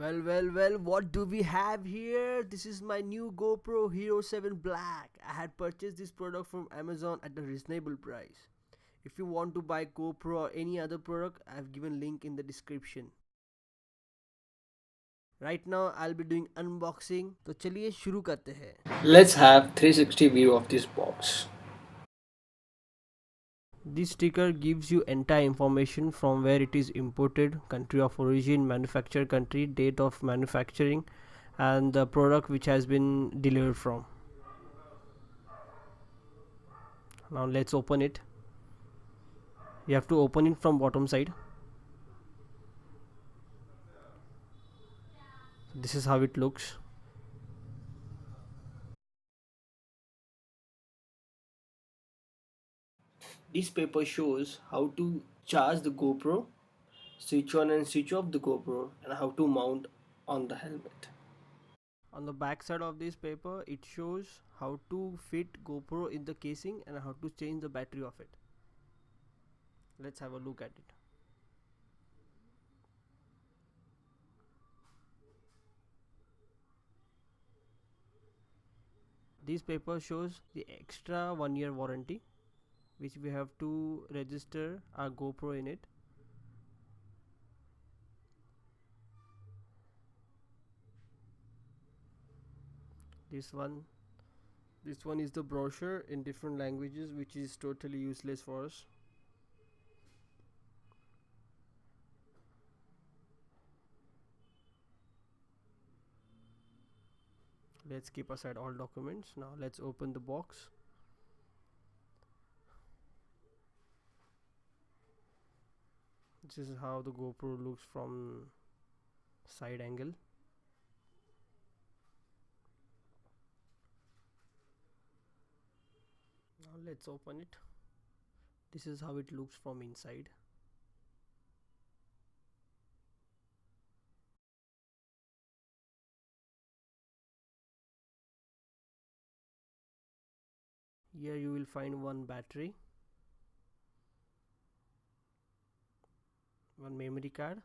Well, what do we have here? This is my new GoPro Hero 7 Black. I had purchased this product from Amazon at a reasonable price. If you want to buy GoPro or any other product, I have given link in the description. Right now I'll be doing unboxing. तो चलिए शुरू करते हैं. Let's have 360 view of this box. This sticker gives you entire information from where it is imported, country of origin, manufacture country, date of manufacturing, and the product which has been delivered from. Now let's open it. You have to open it from bottom side. This is how it looks. This paper shows how to charge the GoPro, switch on and switch off the GoPro, and how to mount on the helmet. On the back side of this paper it shows how to fit GoPro in the casing and how to change the battery of it. Let's have a look at it. This paper shows the extra 1 year warranty which we have to register our GoPro in it. This one is the brochure in different languages, which is totally useless for us. Let's keep aside all documents. Now let's open the box. This is how the GoPro looks from side angle. Now let's open it. This is how it looks from inside. Here you will find one battery, one memory card,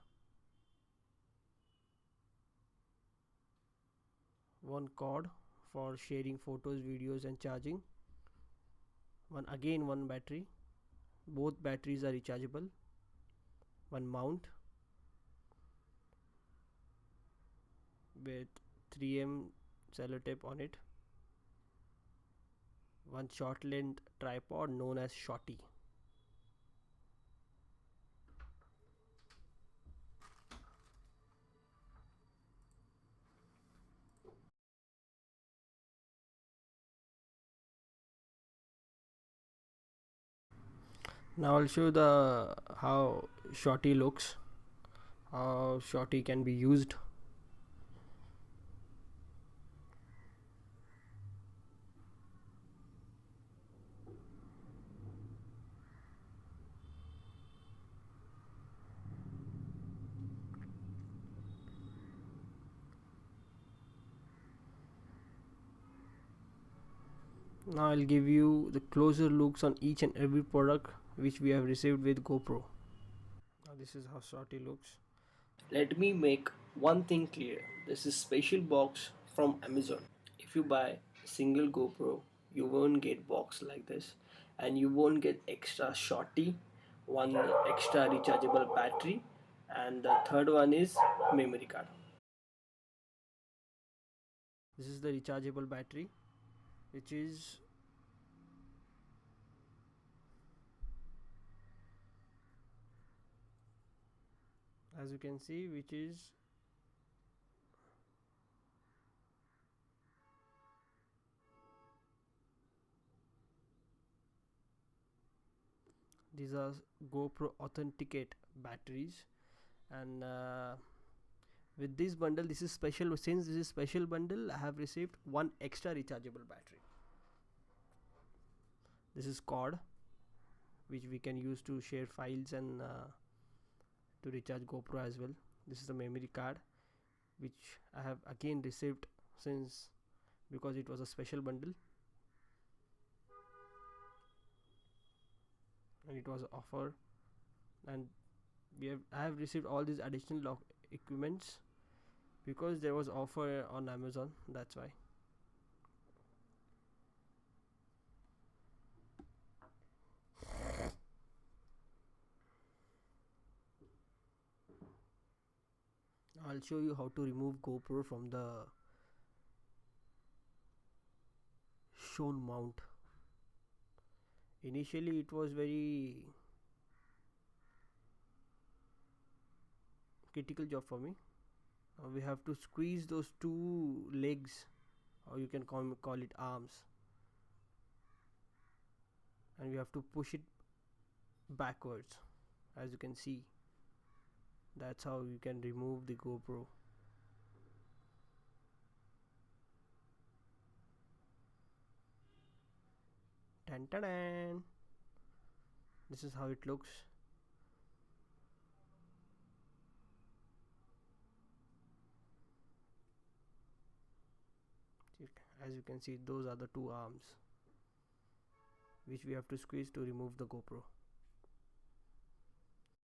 one cord for sharing photos, videos and charging, one battery, both batteries are rechargeable, one mount with 3M sellotape on it, one short length tripod known as sorty. Now I'll show the how sorty looks, how sorty can be used. Now I'll give you the closer looks on each and every product which we have received with GoPro. Now this is how sorty looks. Let me make one thing clear. This is special box from Amazon. If you buy single GoPro, you won't get box like this, and you won't get extra shorty, one extra rechargeable battery, and the third one is memory card. This is the rechargeable battery, which is as you can see, which is these are GoPro authenticate batteries, and with this bundle, this is special. Since this is special bundle, I have received one extra rechargeable battery. This is cord, which we can use to share files and to recharge GoPro as well. This is the memory card, which I have again received since because it was a special bundle and it was offer, and I have received all these additional equipments because there was offer on Amazon, that's why. I'll show you how to remove GoPro from the shown mount. Initially it was very critical job for me. We have to squeeze those two legs, or you can call it arms, and we have to push it backwards. As you can see, that's how you can remove the GoPro. Tan -tan -tan. This is how it looks. As you can see, those are the two arms which we have to squeeze to remove the GoPro.